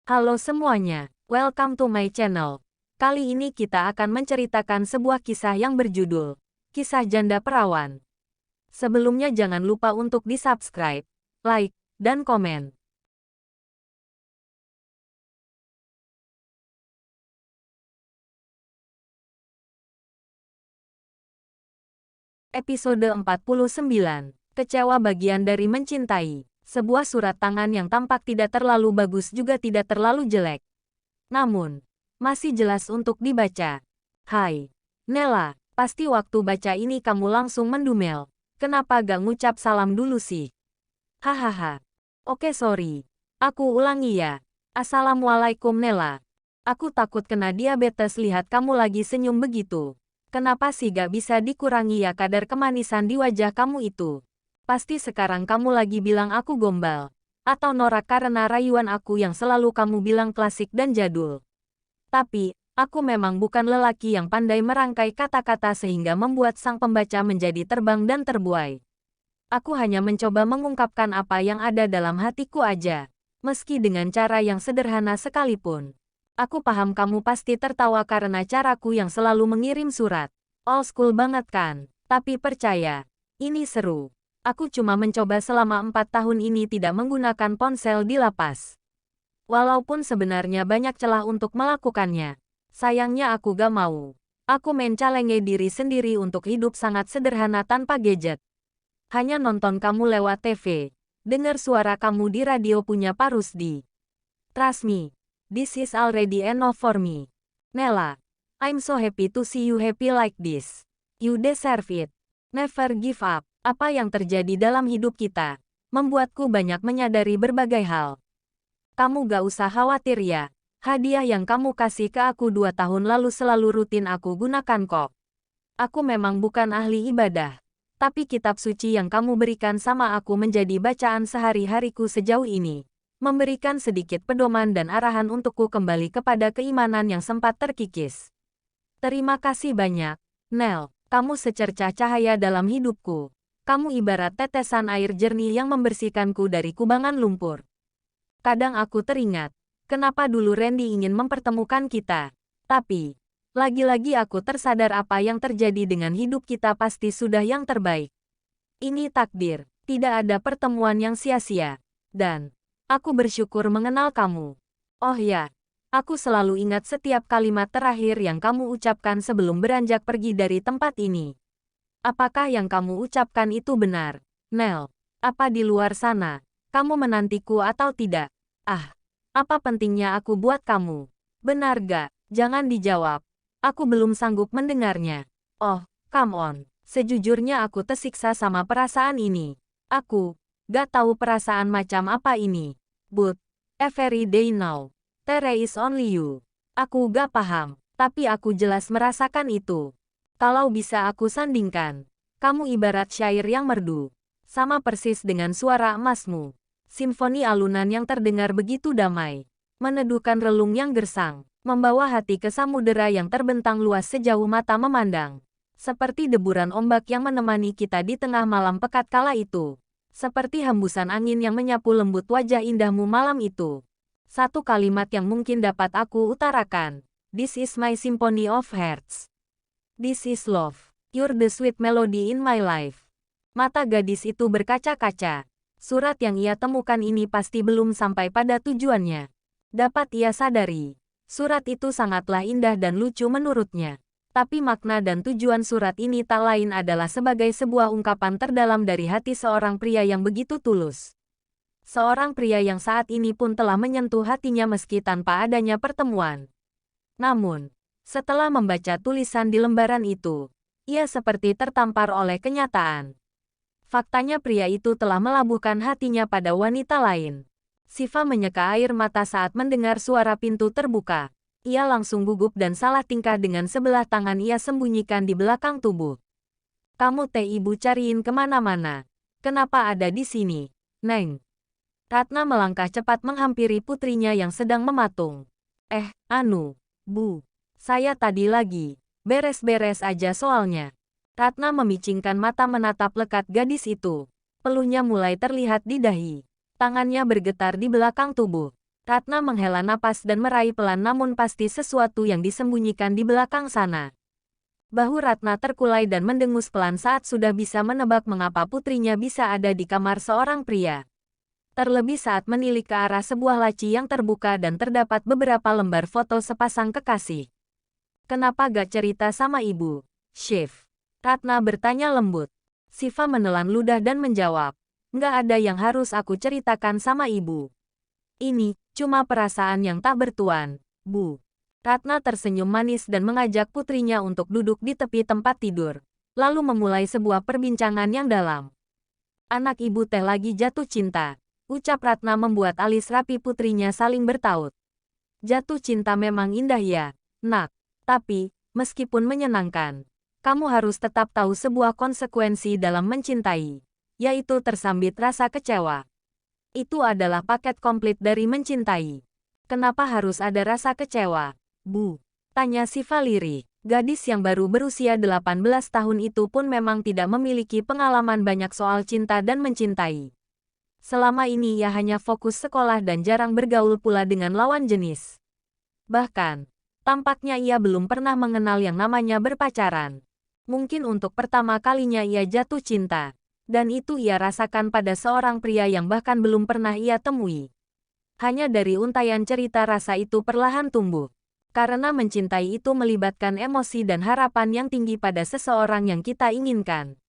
Halo semuanya, welcome to my channel. Kali ini kita akan menceritakan sebuah kisah yang berjudul Kisah Janda Perawan. Sebelumnya jangan lupa untuk di-subscribe, like, dan komen. Episode 49. Kecewa bagian dari mencintai. Sebuah surat tangan yang tampak tidak terlalu bagus juga tidak terlalu jelek. Namun, masih jelas untuk dibaca. Hai, Nela, pasti waktu baca ini kamu langsung mendumel. Kenapa gak ngucap salam dulu sih? Hahaha. Oke sorry. Aku ulangi ya. Assalamualaikum Nela. Aku takut kena diabetes lihat kamu lagi senyum begitu. Kenapa sih gak bisa dikurangi ya kadar kemanisan di wajah kamu itu? Pasti sekarang kamu lagi bilang aku gombal. Atau norak karena rayuan aku yang selalu kamu bilang klasik dan jadul. Tapi, aku memang bukan lelaki yang pandai merangkai kata-kata sehingga membuat sang pembaca menjadi terbang dan terbuai. Aku hanya mencoba mengungkapkan apa yang ada dalam hatiku aja. Meski dengan cara yang sederhana sekalipun. Aku paham kamu pasti tertawa karena caraku yang selalu mengirim surat. Old school banget kan? Tapi percaya, ini seru. Aku cuma mencoba selama 4 tahun ini tidak menggunakan ponsel di lapas. Walaupun sebenarnya banyak celah untuk melakukannya. Sayangnya aku gak mau. Aku mencalenge diri sendiri untuk hidup sangat sederhana tanpa gadget. Hanya nonton kamu lewat TV. Dengar suara kamu di radio punya Pak Rusdi. Trust me. This is already enough for me. Nela, I'm so happy to see you happy like this. You deserve it. Never give up. Apa yang terjadi dalam hidup kita membuatku banyak menyadari berbagai hal. Kamu gak usah khawatir ya. Hadiah yang kamu kasih ke aku 2 tahun lalu selalu rutin aku gunakan kok. Aku memang bukan ahli ibadah. Tapi kitab suci yang kamu berikan sama aku menjadi bacaan sehari-hariku sejauh ini. Memberikan sedikit pedoman dan arahan untukku kembali kepada keimanan yang sempat terkikis. Terima kasih banyak, Nel. Kamu secercah cahaya dalam hidupku. Kamu ibarat tetesan air jernih yang membersihkanku dari kubangan lumpur. Kadang aku teringat, kenapa dulu Randy ingin mempertemukan kita. Tapi, lagi-lagi aku tersadar apa yang terjadi dengan hidup kita pasti sudah yang terbaik. Ini takdir, tidak ada pertemuan yang sia-sia. Dan, aku bersyukur mengenal kamu. Oh ya, aku selalu ingat setiap kalimat terakhir yang kamu ucapkan sebelum beranjak pergi dari tempat ini. Apakah yang kamu ucapkan itu benar, Nel? Apa di luar sana, kamu menantiku atau tidak? Ah, apa pentingnya aku buat kamu? Benar gak? Jangan dijawab. Aku belum sanggup mendengarnya. Oh, come on. Sejujurnya aku tersiksa sama perasaan ini. Aku gak tahu perasaan macam apa ini. But, every day now, there is only you. Aku gak paham, tapi aku jelas merasakan itu. Kalau bisa aku sandingkan, kamu ibarat syair yang merdu. Sama persis dengan suara emasmu. Simfoni alunan yang terdengar begitu damai. Meneduhkan relung yang gersang. Membawa hati ke samudera yang terbentang luas sejauh mata memandang. Seperti deburan ombak yang menemani kita di tengah malam pekat kala itu. Seperti hembusan angin yang menyapu lembut wajah indahmu malam itu. Satu kalimat yang mungkin dapat aku utarakan. This is my symphony of hearts. This is love. You're the sweet melody in my life. Mata gadis itu berkaca-kaca. Surat yang ia temukan ini pasti belum sampai pada tujuannya. Dapat ia sadari. Surat itu sangatlah indah dan lucu menurutnya. Tapi makna dan tujuan surat ini tak lain adalah sebagai sebuah ungkapan terdalam dari hati seorang pria yang begitu tulus. Seorang pria yang saat ini pun telah menyentuh hatinya meski tanpa adanya pertemuan. Namun, setelah membaca tulisan di lembaran itu, ia seperti tertampar oleh kenyataan. Faktanya pria itu telah melabuhkan hatinya pada wanita lain. Siva menyeka air mata saat mendengar suara pintu terbuka. Ia langsung gugup dan salah tingkah dengan sebelah tangan ia sembunyikan di belakang tubuh. Kamu teh ibu cariin kemana-mana. Kenapa ada di sini, Neng? Ratna melangkah cepat menghampiri putrinya yang sedang mematung. Bu. Saya tadi lagi. Beres-beres aja soalnya. Ratna memicingkan mata menatap lekat gadis itu. Peluhnya mulai terlihat di dahi. Tangannya bergetar di belakang tubuh. Ratna menghela napas dan meraih pelan namun pasti sesuatu yang disembunyikan di belakang sana. Bahu Ratna terkulai dan mendengus pelan saat sudah bisa menebak mengapa putrinya bisa ada di kamar seorang pria. Terlebih saat menilik ke arah sebuah laci yang terbuka dan terdapat beberapa lembar foto sepasang kekasih. Kenapa gak cerita sama ibu, Shiv? Ratna bertanya lembut. Shiva menelan ludah dan menjawab, nggak ada yang harus aku ceritakan sama ibu. Ini cuma perasaan yang tak bertuan, Bu. Ratna tersenyum manis dan mengajak putrinya untuk duduk di tepi tempat tidur, lalu memulai sebuah perbincangan yang dalam. Anak ibu teh lagi jatuh cinta, ucap Ratna membuat alis rapi putrinya saling bertaut. Jatuh cinta memang indah ya, nak. Tapi, meskipun menyenangkan, kamu harus tetap tahu sebuah konsekuensi dalam mencintai, yaitu tersambit rasa kecewa. Itu adalah paket komplit dari mencintai. Kenapa harus ada rasa kecewa, Bu? Tanya Shiva lirih. Gadis yang baru berusia 18 tahun itu pun memang tidak memiliki pengalaman banyak soal cinta dan mencintai. Selama ini ia hanya fokus sekolah dan jarang bergaul pula dengan lawan jenis. Bahkan, tampaknya ia belum pernah mengenal yang namanya berpacaran. Mungkin untuk pertama kalinya ia jatuh cinta. Dan itu ia rasakan pada seorang pria yang bahkan belum pernah ia temui. Hanya dari untayan cerita rasa itu perlahan tumbuh. Karena mencintai itu melibatkan emosi dan harapan yang tinggi pada seseorang yang kita inginkan.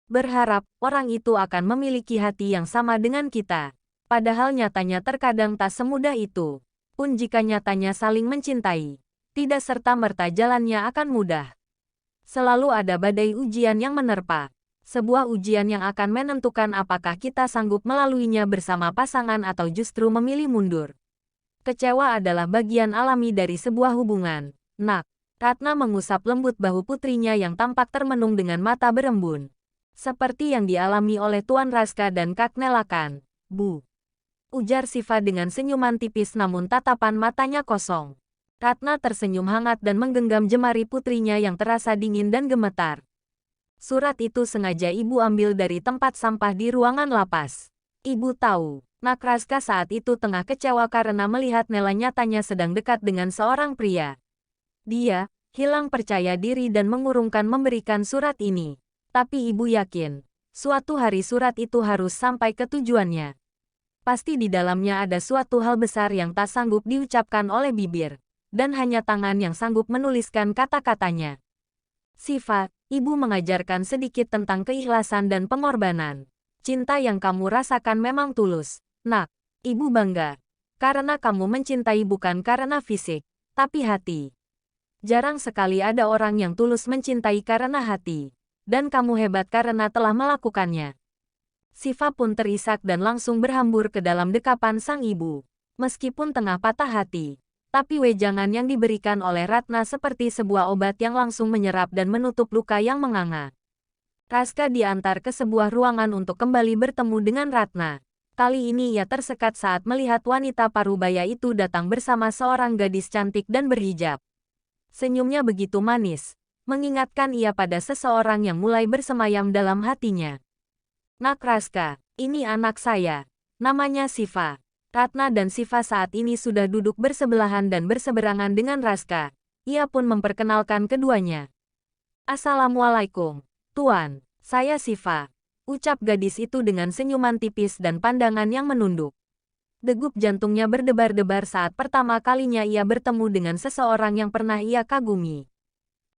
Berharap orang itu akan memiliki hati yang sama dengan kita. Padahal nyatanya terkadang tak semudah itu. Pun jika nyatanya saling mencintai, tidak serta-merta jalannya akan mudah. Selalu ada badai ujian yang menerpa. Sebuah ujian yang akan menentukan apakah kita sanggup melaluinya bersama pasangan atau justru memilih mundur. Kecewa adalah bagian alami dari sebuah hubungan, nak. Ratna mengusap lembut bahu putrinya yang tampak termenung dengan mata berembun. Seperti yang dialami oleh Tuan Raska dan Kak Nelakan, Bu. Ujar Shiva dengan senyuman tipis namun tatapan matanya kosong. Ratna tersenyum hangat dan menggenggam jemari putrinya yang terasa dingin dan gemetar. Surat itu sengaja ibu ambil dari tempat sampah di ruangan lapas. Ibu tahu, Nak Raska saat itu tengah kecewa karena melihat Nela nyatanya sedang dekat dengan seorang pria. Dia hilang percaya diri dan mengurungkan memberikan surat ini. Tapi ibu yakin, suatu hari surat itu harus sampai ke tujuannya. Pasti di dalamnya ada suatu hal besar yang tak sanggup diucapkan oleh bibir. Dan hanya tangan yang sanggup menuliskan kata-katanya. Shiva, ibu mengajarkan sedikit tentang keikhlasan dan pengorbanan. Cinta yang kamu rasakan memang tulus, nak. Ibu bangga. Karena kamu mencintai bukan karena fisik, tapi hati. Jarang sekali ada orang yang tulus mencintai karena hati. Dan kamu hebat karena telah melakukannya. Shiva pun terisak dan langsung berhambur ke dalam dekapan sang ibu. Meskipun tengah patah hati. Tapi wejangan yang diberikan oleh Ratna seperti sebuah obat yang langsung menyerap dan menutup luka yang menganga. Raska diantar ke sebuah ruangan untuk kembali bertemu dengan Ratna. Kali ini ia tersekat saat melihat wanita parubaya itu datang bersama seorang gadis cantik dan berhijab. Senyumnya begitu manis, mengingatkan ia pada seseorang yang mulai bersemayam dalam hatinya. Nak Raska, ini anak saya. Namanya Shiva. Ratna dan Shiva saat ini sudah duduk bersebelahan dan berseberangan dengan Raska. Ia pun memperkenalkan keduanya. Assalamualaikum, Tuan. Saya Shiva. Ucap gadis itu dengan senyuman tipis dan pandangan yang menunduk. Degup jantungnya berdebar-debar saat pertama kalinya ia bertemu dengan seseorang yang pernah ia kagumi.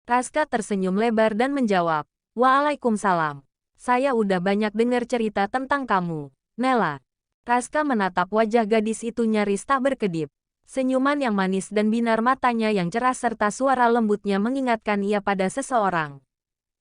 Raska tersenyum lebar dan menjawab, Waalaikumsalam. Saya udah banyak dengar cerita tentang kamu, Nela. Raska menatap wajah gadis itu nyaris tak berkedip. Senyuman yang manis dan binar matanya yang cerah serta suara lembutnya mengingatkan ia pada seseorang.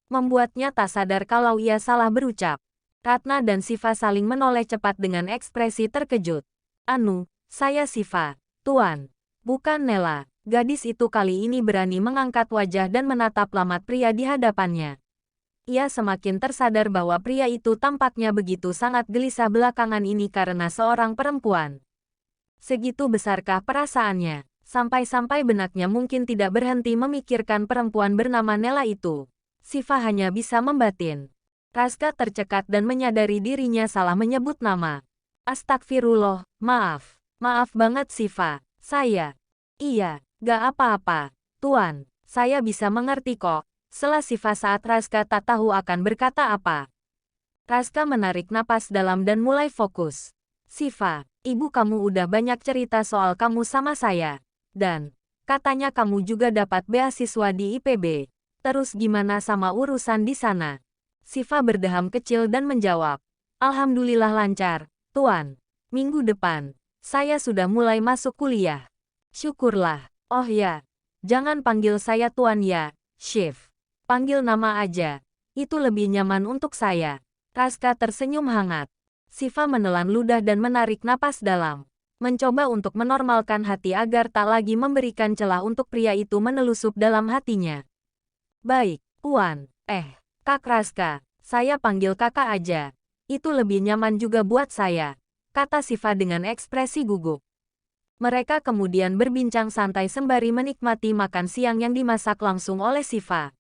Membuatnya tak sadar kalau ia salah berucap. Ratna dan Shiva saling menoleh cepat dengan ekspresi terkejut. Anu, saya Shiva, Tuan. Bukan Nela. Gadis itu kali ini berani mengangkat wajah dan menatap lamat pria di hadapannya. Ia semakin tersadar bahwa pria itu tampaknya begitu sangat gelisah belakangan ini karena seorang perempuan. Segitu besarkah perasaannya, sampai-sampai benaknya mungkin tidak berhenti memikirkan perempuan bernama Nela itu. Shiva hanya bisa membatin. Raska tercekat dan menyadari dirinya salah menyebut nama. Astagfirullah, maaf. Maaf banget Siva, saya. Iya, gak apa-apa, Tuan. Saya bisa mengerti kok. Selah Siva saat Raska tak tahu akan berkata apa. Raska menarik napas dalam dan mulai fokus. Siva, ibu kamu udah banyak cerita soal kamu sama saya. Dan, katanya kamu juga dapat beasiswa di IPB. Terus gimana sama urusan di sana? Siva berdeham kecil dan menjawab. Alhamdulillah lancar, Tuan. Minggu depan, saya sudah mulai masuk kuliah. Syukurlah. Oh ya, jangan panggil saya Tuan ya, Chef. Panggil nama aja. Itu lebih nyaman untuk saya. Raska tersenyum hangat. Siva menelan ludah dan menarik napas dalam. Mencoba untuk menormalkan hati agar tak lagi memberikan celah untuk pria itu menelusup dalam hatinya. Baik, Puan. Kak Raska. Saya panggil kakak aja. Itu lebih nyaman juga buat saya, kata Siva dengan ekspresi gugup. Mereka kemudian berbincang santai sembari menikmati makan siang yang dimasak langsung oleh Siva.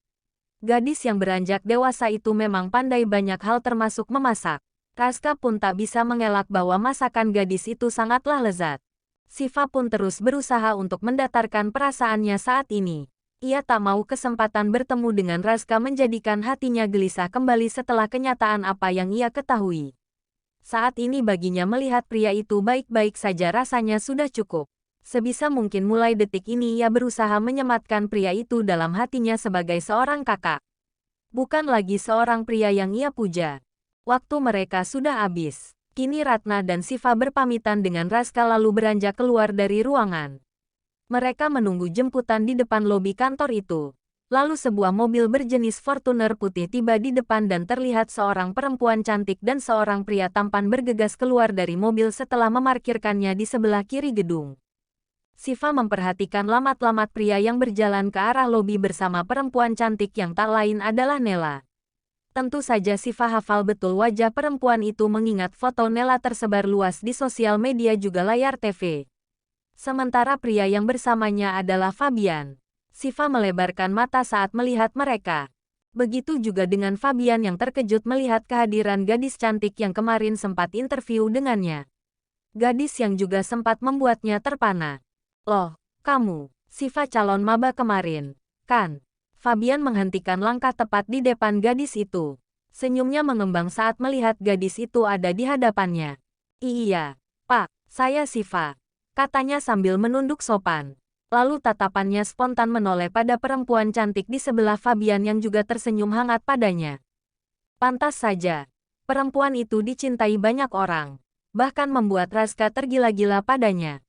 Gadis yang beranjak dewasa itu memang pandai banyak hal termasuk memasak. Raska pun tak bisa mengelak bahwa masakan gadis itu sangatlah lezat. Siva pun terus berusaha untuk mendatarkan perasaannya saat ini. Ia tak mau kesempatan bertemu dengan Raska menjadikan hatinya gelisah kembali setelah kenyataan apa yang ia ketahui. Saat ini baginya melihat pria itu baik-baik saja rasanya sudah cukup. Sebisa mungkin mulai detik ini ia berusaha menyematkan pria itu dalam hatinya sebagai seorang kakak. Bukan lagi seorang pria yang ia puja. Waktu mereka sudah habis. Kini Ratna dan Siva berpamitan dengan Raska lalu beranjak keluar dari ruangan. Mereka menunggu jemputan di depan lobi kantor itu. Lalu sebuah mobil berjenis Fortuner putih tiba di depan dan terlihat seorang perempuan cantik dan seorang pria tampan bergegas keluar dari mobil setelah memarkirkannya di sebelah kiri gedung. Siva memperhatikan lamat-lamat pria yang berjalan ke arah lobi bersama perempuan cantik yang tak lain adalah Nela. Tentu saja Siva hafal betul wajah perempuan itu mengingat foto Nela tersebar luas di sosial media juga layar TV. Sementara pria yang bersamanya adalah Fabian. Siva melebarkan mata saat melihat mereka. Begitu juga dengan Fabian yang terkejut melihat kehadiran gadis cantik yang kemarin sempat interview dengannya. Gadis yang juga sempat membuatnya terpana. Loh, kamu, Siva calon maba kemarin, kan? Fabian menghentikan langkah tepat di depan gadis itu. Senyumnya mengembang saat melihat gadis itu ada di hadapannya. Iya, Pak, saya Siva, katanya sambil menunduk sopan. Lalu tatapannya spontan menoleh pada perempuan cantik di sebelah Fabian yang juga tersenyum hangat padanya. Pantas saja, perempuan itu dicintai banyak orang, bahkan membuat Raska tergila-gila padanya.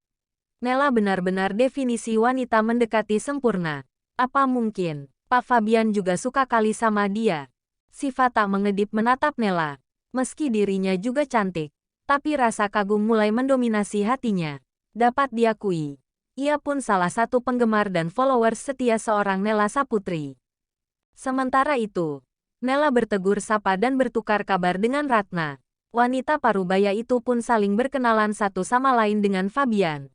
Nela benar-benar definisi wanita mendekati sempurna. Apa mungkin Pak Fabian juga suka kali sama dia? Siva tak mengedip menatap Nela. Meski dirinya juga cantik, tapi rasa kagum mulai mendominasi hatinya. Dapat diakui, ia pun salah satu penggemar dan followers setia seorang Nela Saputri. Sementara itu, Nela bertegur sapa dan bertukar kabar dengan Ratna. Wanita parubaya itu pun saling berkenalan satu sama lain dengan Fabian.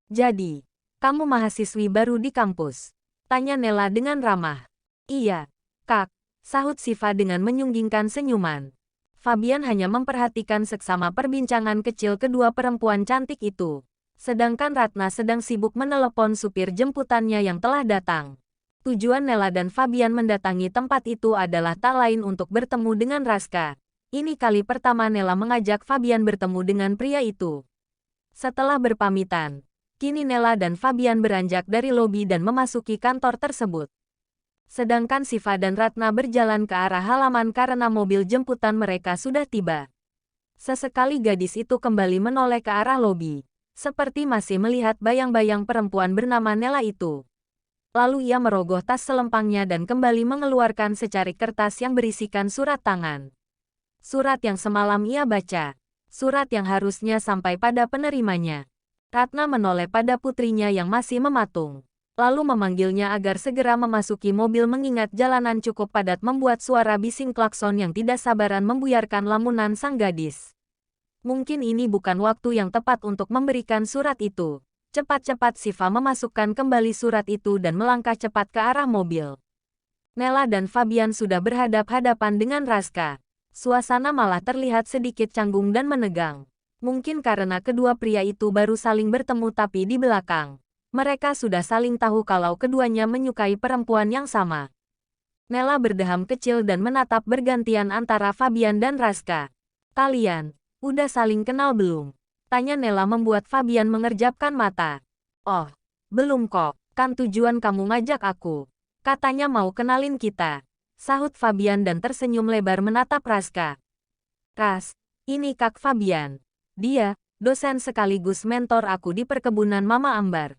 Jadi, kamu mahasiswi baru di kampus? Tanya Nela dengan ramah. Iya, Kak, sahut Siva dengan menyunggingkan senyuman. Fabian hanya memperhatikan seksama perbincangan kecil kedua perempuan cantik itu. Sedangkan Ratna sedang sibuk menelepon supir jemputannya yang telah datang. Tujuan Nela dan Fabian mendatangi tempat itu adalah tak lain untuk bertemu dengan Raska. Ini kali pertama Nela mengajak Fabian bertemu dengan pria itu. Setelah berpamitan, kini Nela dan Fabian beranjak dari lobi dan memasuki kantor tersebut. Sedangkan Siva dan Ratna berjalan ke arah halaman karena mobil jemputan mereka sudah tiba. Sesekali gadis itu kembali menoleh ke arah lobi. Seperti masih melihat bayang-bayang perempuan bernama Nela itu. Lalu ia merogoh tas selempangnya dan kembali mengeluarkan secarik kertas yang berisikan surat tangan. Surat yang semalam ia baca. Surat yang harusnya sampai pada penerimanya. Ratna menoleh pada putrinya yang masih mematung. Lalu memanggilnya agar segera memasuki mobil mengingat jalanan cukup padat membuat suara bising klakson yang tidak sabaran membuyarkan lamunan sang gadis. Mungkin ini bukan waktu yang tepat untuk memberikan surat itu. Cepat-cepat Siva memasukkan kembali surat itu dan melangkah cepat ke arah mobil. Nela dan Fabian sudah berhadap-hadapan dengan Raska. Suasana malah terlihat sedikit canggung dan menegang. Mungkin karena kedua pria itu baru saling bertemu tapi di belakang. Mereka sudah saling tahu kalau keduanya menyukai perempuan yang sama. Nella berdeham kecil dan menatap bergantian antara Fabian dan Raska. Kalian, udah saling kenal belum? Tanya Nella membuat Fabian mengerjapkan mata. Oh, belum kok, kan tujuan kamu ngajak aku. Katanya mau kenalin kita. Sahut Fabian dan tersenyum lebar menatap Raska. Ras, ini Kak Fabian. Dia, dosen sekaligus mentor aku di perkebunan Mama Ambar.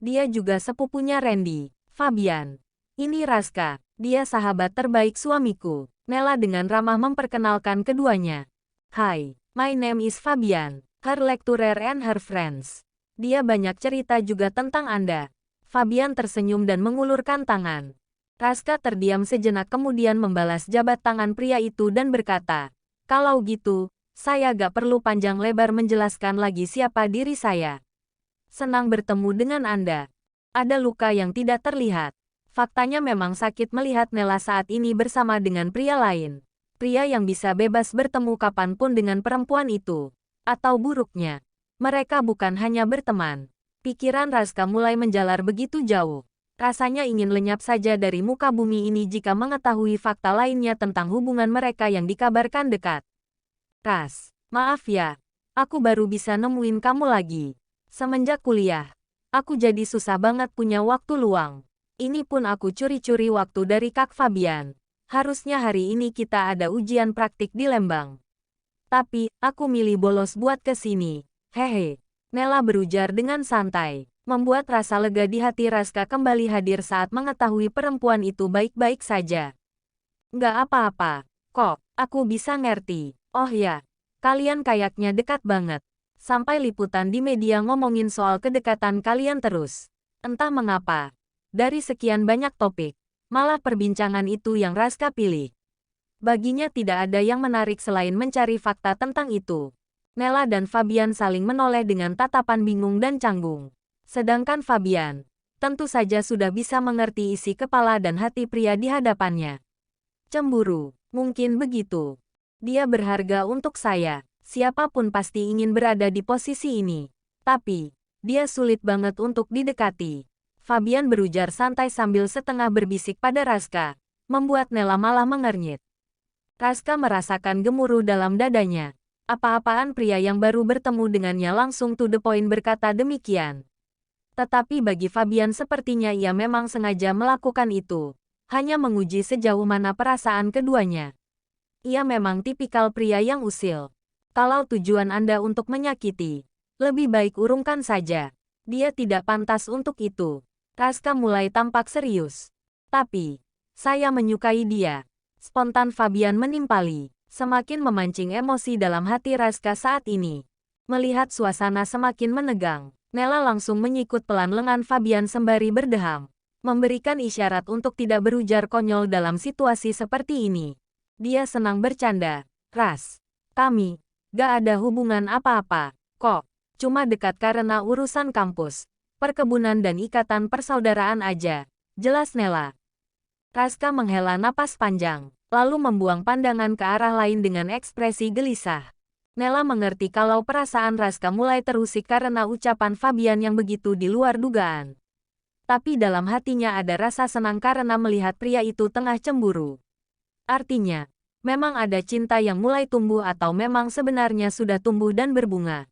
Dia juga sepupunya Randy. Fabian. Ini Raska, dia sahabat terbaik suamiku. Nella dengan ramah memperkenalkan keduanya. Hai, my name is Fabian, her lecturer and her friends. Dia banyak cerita juga tentang Anda. Fabian tersenyum dan mengulurkan tangan. Raska terdiam sejenak kemudian membalas jabat tangan pria itu dan berkata, kalau gitu, saya gak perlu panjang lebar menjelaskan lagi siapa diri saya. Senang bertemu dengan Anda. Ada luka yang tidak terlihat. Faktanya memang sakit melihat Nella saat ini bersama dengan pria lain. Pria yang bisa bebas bertemu kapanpun dengan perempuan itu. Atau buruknya, mereka bukan hanya berteman. Pikiran Raska mulai menjalar begitu jauh. Rasanya ingin lenyap saja dari muka bumi ini jika mengetahui fakta lainnya tentang hubungan mereka yang dikabarkan dekat. Ras, maaf ya, aku baru bisa nemuin kamu lagi. Semenjak kuliah, aku jadi susah banget punya waktu luang. Ini pun aku curi-curi waktu dari Kak Fabian. Harusnya hari ini kita ada ujian praktik di Lembang. Tapi, aku milih bolos buat ke sini. Hehe. Nella berujar dengan santai, membuat rasa lega di hati Raska kembali hadir saat mengetahui perempuan itu baik-baik saja. Nggak apa-apa, kok, aku bisa ngerti. Oh ya, kalian kayaknya dekat banget. Sampai liputan di media ngomongin soal kedekatan kalian terus. Entah mengapa, dari sekian banyak topik, malah perbincangan itu yang Raska pilih. Baginya tidak ada yang menarik selain mencari fakta tentang itu. Nella dan Fabian saling menoleh dengan tatapan bingung dan canggung. Sedangkan Fabian, tentu saja sudah bisa mengerti isi kepala dan hati pria di hadapannya. Cemburu, mungkin begitu. Dia berharga untuk saya. Siapapun pasti ingin berada di posisi ini. Tapi, dia sulit banget untuk didekati. Fabian berujar santai sambil setengah berbisik pada Raska, membuat Nella malah mengernyit. Raska merasakan gemuruh dalam dadanya. Apa-apaan pria yang baru bertemu dengannya langsung to the point berkata demikian. Tetapi bagi Fabian sepertinya ia memang sengaja melakukan itu. Hanya menguji sejauh mana perasaan keduanya. Ia memang tipikal pria yang usil. Kalau tujuan Anda untuk menyakiti, lebih baik urungkan saja. Dia tidak pantas untuk itu. Raska mulai tampak serius. Tapi, saya menyukai dia. Spontan Fabian menimpali, semakin memancing emosi dalam hati Raska saat ini. Melihat suasana semakin menegang, Nella langsung menyikut pelan lengan Fabian sembari berdeham. Memberikan isyarat untuk tidak berujar konyol dalam situasi seperti ini. Dia senang bercanda. Ras, kami, gak ada hubungan apa-apa, kok. Cuma dekat karena urusan kampus, perkebunan dan ikatan persaudaraan aja. Jelas Nella. Raska menghela napas panjang, lalu membuang pandangan ke arah lain dengan ekspresi gelisah. Nella mengerti kalau perasaan Raska mulai terusik karena ucapan Fabian yang begitu di luar dugaan. Tapi dalam hatinya ada rasa senang karena melihat pria itu tengah cemburu. Artinya, memang ada cinta yang mulai tumbuh atau memang sebenarnya sudah tumbuh dan berbunga.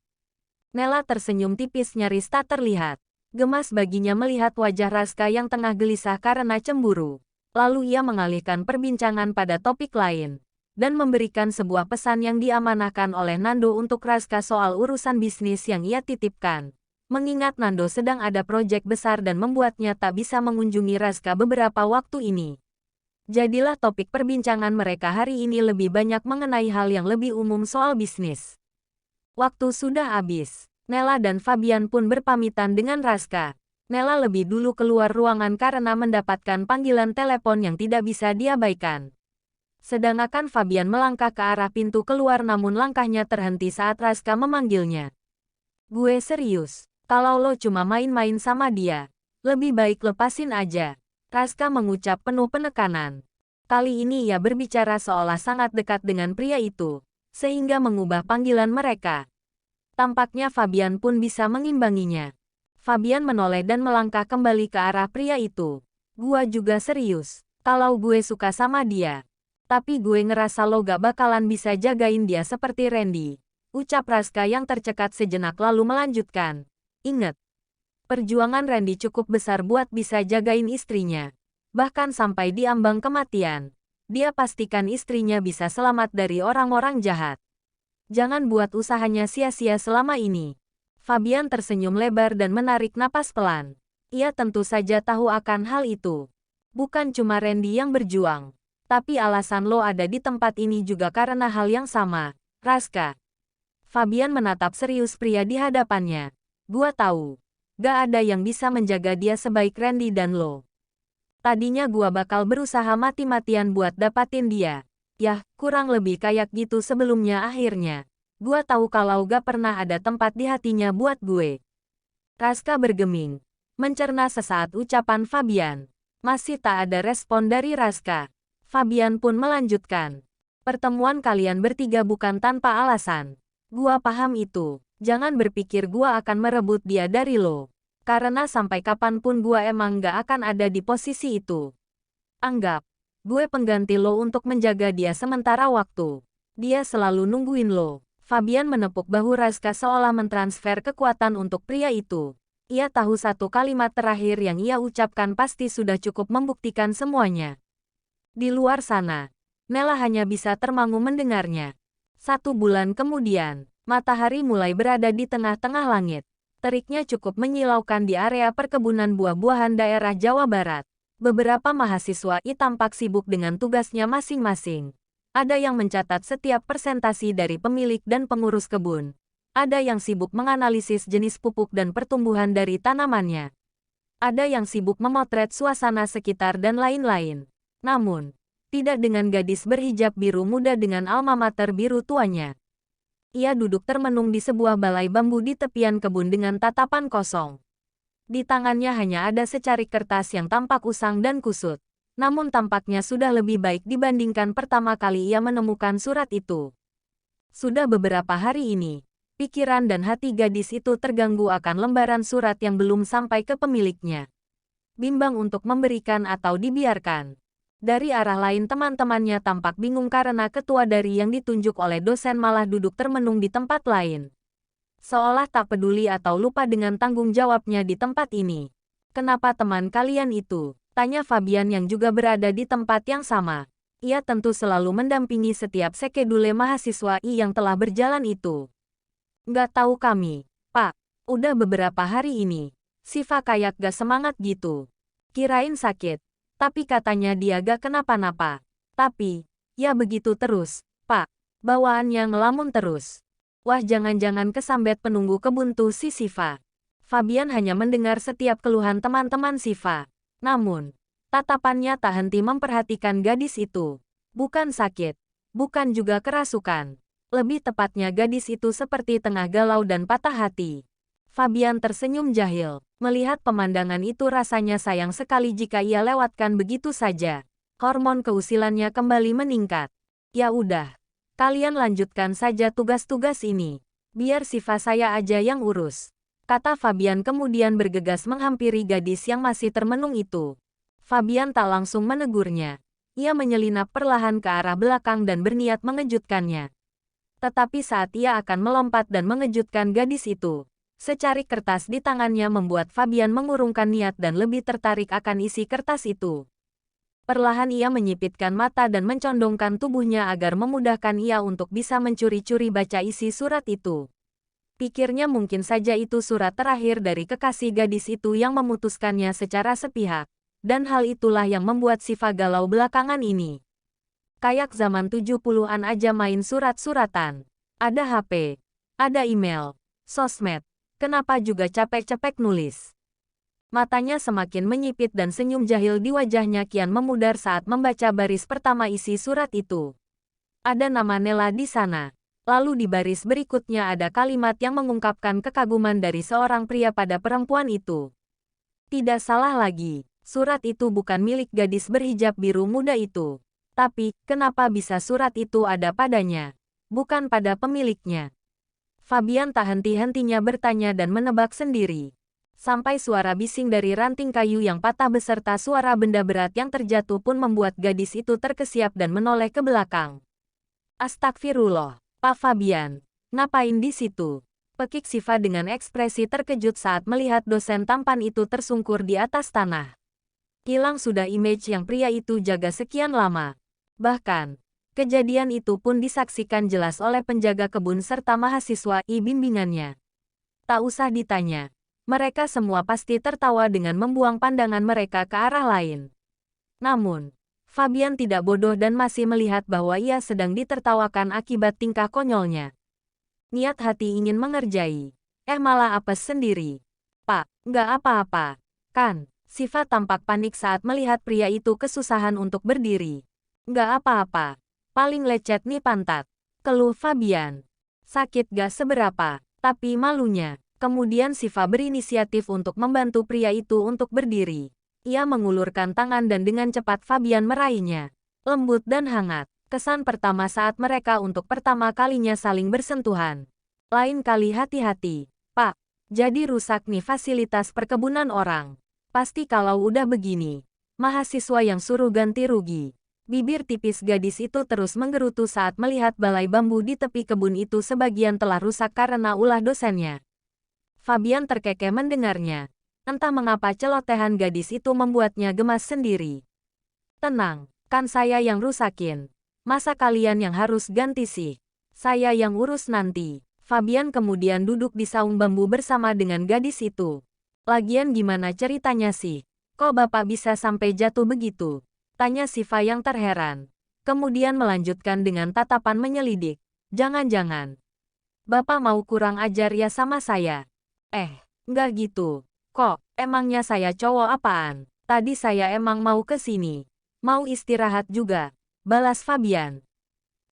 Nella tersenyum tipis nyaris tak terlihat. Gemas baginya melihat wajah Raska yang tengah gelisah karena cemburu. Lalu ia mengalihkan perbincangan pada topik lain, dan memberikan sebuah pesan yang diamanahkan oleh Nando untuk Raska soal urusan bisnis yang ia titipkan. Mengingat Nando sedang ada proyek besar dan membuatnya tak bisa mengunjungi Raska beberapa waktu ini. Jadilah topik perbincangan mereka hari ini lebih banyak mengenai hal yang lebih umum soal bisnis. Waktu sudah habis. Nella dan Fabian pun berpamitan dengan Raska. Nella lebih dulu keluar ruangan karena mendapatkan panggilan telepon yang tidak bisa diabaikan. Sedangkan Fabian melangkah ke arah pintu keluar namun langkahnya terhenti saat Raska memanggilnya. Gue serius, kalau lo cuma main-main sama dia, lebih baik lepasin aja. Raska mengucap penuh penekanan. Kali ini ia berbicara seolah sangat dekat dengan pria itu, sehingga mengubah panggilan mereka. Tampaknya Fabian pun bisa mengimbanginya. Fabian menoleh dan melangkah kembali ke arah pria itu. Gua juga serius. Kalau gue suka sama dia. Tapi gue ngerasa lo gak bakalan bisa jagain dia seperti Randy. Ucap Raska yang tercekat sejenak lalu melanjutkan. Ingat, perjuangan Randy cukup besar buat bisa jagain istrinya. Bahkan sampai di ambang kematian. Dia pastikan istrinya bisa selamat dari orang-orang jahat. Jangan buat usahanya sia-sia selama ini. Fabian tersenyum lebar dan menarik napas pelan. Ia tentu saja tahu akan hal itu. Bukan cuma Randy yang berjuang. Tapi alasan lo ada di tempat ini juga karena hal yang sama, Raska. Fabian menatap serius pria di hadapannya. Gua tahu. Gak ada yang bisa menjaga dia sebaik Randy dan lo. Tadinya gua bakal berusaha mati-matian buat dapatin dia. Yah, kurang lebih kayak gitu sebelumnya akhirnya. Gua tahu kalau gak pernah ada tempat di hatinya buat gue. Raska bergeming. Mencerna sesaat ucapan Fabian. Masih tak ada respon dari Raska. Fabian pun melanjutkan. Pertemuan kalian bertiga bukan tanpa alasan. Gua paham itu. Jangan berpikir gua akan merebut dia dari lo. Karena sampai kapanpun gua emang gak akan ada di posisi itu. Anggap. Gue pengganti lo untuk menjaga dia sementara waktu. Dia selalu nungguin lo. Fabian menepuk bahu Raska seolah mentransfer kekuatan untuk pria itu. Ia tahu satu kalimat terakhir yang ia ucapkan pasti sudah cukup membuktikan semuanya. Di luar sana, Nella hanya bisa termangu mendengarnya. 1 bulan kemudian, matahari mulai berada di tengah-tengah langit. Teriknya cukup menyilaukan di area perkebunan buah-buahan daerah Jawa Barat. Beberapa mahasiswa tampak sibuk dengan tugasnya masing-masing. Ada yang mencatat setiap presentasi dari pemilik dan pengurus kebun. Ada yang sibuk menganalisis jenis pupuk dan pertumbuhan dari tanamannya. Ada yang sibuk memotret suasana sekitar dan lain-lain. Namun, tidak dengan gadis berhijab biru muda dengan alma mater biru tuanya. Ia duduk termenung di sebuah balai bambu di tepian kebun dengan tatapan kosong. Di tangannya hanya ada secarik kertas yang tampak usang dan kusut. Namun tampaknya sudah lebih baik dibandingkan pertama kali ia menemukan surat itu. Sudah beberapa hari ini, pikiran dan hati gadis itu terganggu akan lembaran surat yang belum sampai ke pemiliknya. Bimbang untuk memberikan atau dibiarkan. Dari arah lain teman-temannya tampak bingung karena ketua dari yang ditunjuk oleh dosen malah duduk termenung di tempat lain. Seolah tak peduli atau lupa dengan tanggung jawabnya di tempat ini. Kenapa teman kalian itu? Tanya Fabian yang juga berada di tempat yang sama. Ia tentu selalu mendampingi setiap skedule mahasiswa yang telah berjalan itu. Nggak tahu kami, Pak. Udah beberapa hari ini. Siva kayak gak semangat gitu. Kirain sakit. Tapi katanya dia gak kenapa-napa. Tapi, ya begitu terus, Pak. Bawaannya ngelamun terus. Wah, jangan-jangan kesambet penunggu kebun tuh si Siva. Fabian hanya mendengar setiap keluhan teman-teman Siva. Namun, tatapannya tak henti memperhatikan gadis itu. Bukan sakit, bukan juga kerasukan. Lebih tepatnya gadis itu seperti tengah galau dan patah hati. Fabian tersenyum jahil. Melihat pemandangan itu rasanya sayang sekali jika ia lewatkan begitu saja. Hormon keusilannya kembali meningkat. Ya udah. Kalian lanjutkan saja tugas-tugas ini. Biar Siva saya aja yang urus. Kata Fabian kemudian bergegas menghampiri gadis yang masih termenung itu. Fabian tak langsung menegurnya. Ia menyelinap perlahan ke arah belakang dan berniat mengejutkannya. Tetapi saat ia akan melompat dan mengejutkan gadis itu, secarik kertas di tangannya membuat Fabian mengurungkan niat dan lebih tertarik akan isi kertas itu. Perlahan ia menyipitkan mata dan mencondongkan tubuhnya agar memudahkan ia untuk bisa mencuri-curi baca isi surat itu. Pikirnya mungkin saja itu surat terakhir dari kekasih gadis itu yang memutuskannya secara sepihak. Dan hal itulah yang membuat Siva galau belakangan ini. Kayak zaman 70-an aja main surat-suratan. Ada HP, ada email, sosmed. Kenapa juga capek-capek nulis? Matanya semakin menyipit dan senyum jahil di wajahnya kian memudar saat membaca baris pertama isi surat itu. Ada nama Nella di sana. Lalu di baris berikutnya ada kalimat yang mengungkapkan kekaguman dari seorang pria pada perempuan itu. Tidak salah lagi, surat itu bukan milik gadis berhijab biru muda itu. Tapi, kenapa bisa surat itu ada padanya? Bukan pada pemiliknya. Fabian tak henti-hentinya bertanya dan menebak sendiri. Sampai suara bising dari ranting kayu yang patah beserta suara benda berat yang terjatuh pun membuat gadis itu terkesiap dan menoleh ke belakang. Astagfirullah, Pak Fabian. Ngapain di situ? Pekik Siva dengan ekspresi terkejut saat melihat dosen tampan itu tersungkur di atas tanah. Hilang sudah image yang pria itu jaga sekian lama. Bahkan, kejadian itu pun disaksikan jelas oleh penjaga kebun serta mahasiswa bimbingannya. Tak usah ditanya. Mereka semua pasti tertawa dengan membuang pandangan mereka ke arah lain. Namun, Fabian tidak bodoh dan masih melihat bahwa ia sedang ditertawakan akibat tingkah konyolnya. Niat hati ingin mengerjai. Malah apes sendiri. Pak, nggak apa-apa. Kan, Siva tampak panik saat melihat pria itu kesusahan untuk berdiri. Nggak apa-apa. Paling lecet nih pantat. Keluh Fabian. Sakit gak seberapa, tapi malunya. Kemudian Siva berinisiatif untuk membantu pria itu untuk berdiri. Ia mengulurkan tangan dan dengan cepat Fabian meraihnya. Lembut dan hangat. Kesan pertama saat mereka untuk pertama kalinya saling bersentuhan. Lain kali hati-hati, Pak. Jadi rusak nih fasilitas perkebunan orang. Pasti kalau udah begini. Mahasiswa yang suruh ganti rugi. Bibir tipis gadis itu terus menggerutu saat melihat balai bambu di tepi kebun itu sebagian telah rusak karena ulah dosennya. Fabian terkekeh mendengarnya. Entah mengapa celotehan gadis itu membuatnya gemas sendiri. Tenang, kan saya yang rusakin. Masa kalian yang harus ganti sih? Saya yang urus nanti. Fabian kemudian duduk di saung bambu bersama dengan gadis itu. Lagian gimana ceritanya sih? Kok bapak bisa sampai jatuh begitu? Tanya Siva yang terheran. Kemudian melanjutkan dengan tatapan menyelidik. Jangan-jangan bapak mau kurang ajar ya sama saya? Nggak gitu. Kok, emangnya saya cowok apaan? Tadi saya emang mau ke sini. Mau istirahat juga. Balas Fabian.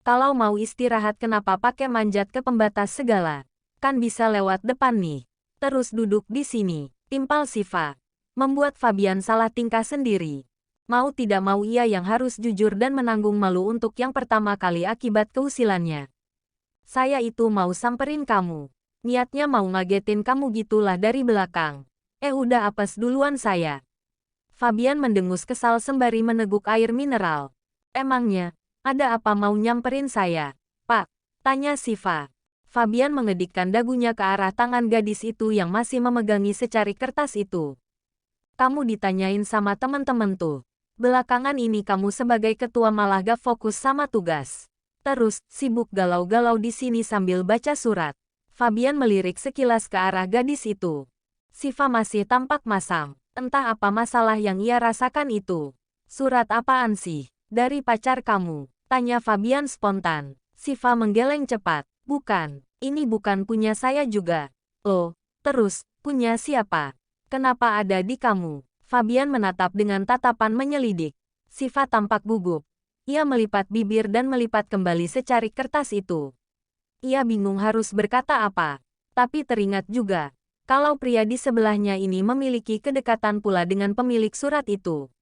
Kalau mau istirahat kenapa pakai manjat ke pembatas segala? Kan bisa lewat depan nih. Terus duduk di sini. Timpal Siva. Membuat Fabian salah tingkah sendiri. Mau tidak mau ia yang harus jujur dan menanggung malu untuk yang pertama kali akibat keusilannya. Saya itu mau samperin kamu. Niatnya mau ngagetin kamu gitulah dari belakang. Udah apes duluan saya. Fabian mendengus kesal sembari meneguk air mineral. Emangnya, ada apa mau nyamperin saya? Pak, tanya Siva. Fabian mengedikkan dagunya ke arah tangan gadis itu yang masih memegangi secari kertas itu. Kamu ditanyain sama teman-teman tuh. Belakangan ini kamu sebagai ketua malah gak fokus sama tugas. Terus, sibuk galau-galau di sini sambil baca surat. Fabian melirik sekilas ke arah gadis itu. Siva masih tampak masam. Entah apa masalah yang ia rasakan itu. Surat apaan sih? Dari pacar kamu? Tanya Fabian spontan. Siva menggeleng cepat. Bukan, ini bukan punya saya juga. Loh, terus, punya siapa? Kenapa ada di kamu? Fabian menatap dengan tatapan menyelidik. Siva tampak gugup. Ia melipat bibir dan melipat kembali secari kertas itu. Ia bingung harus berkata apa. Tapi teringat juga. Kalau pria di sebelahnya ini memiliki kedekatan pula dengan pemilik surat itu.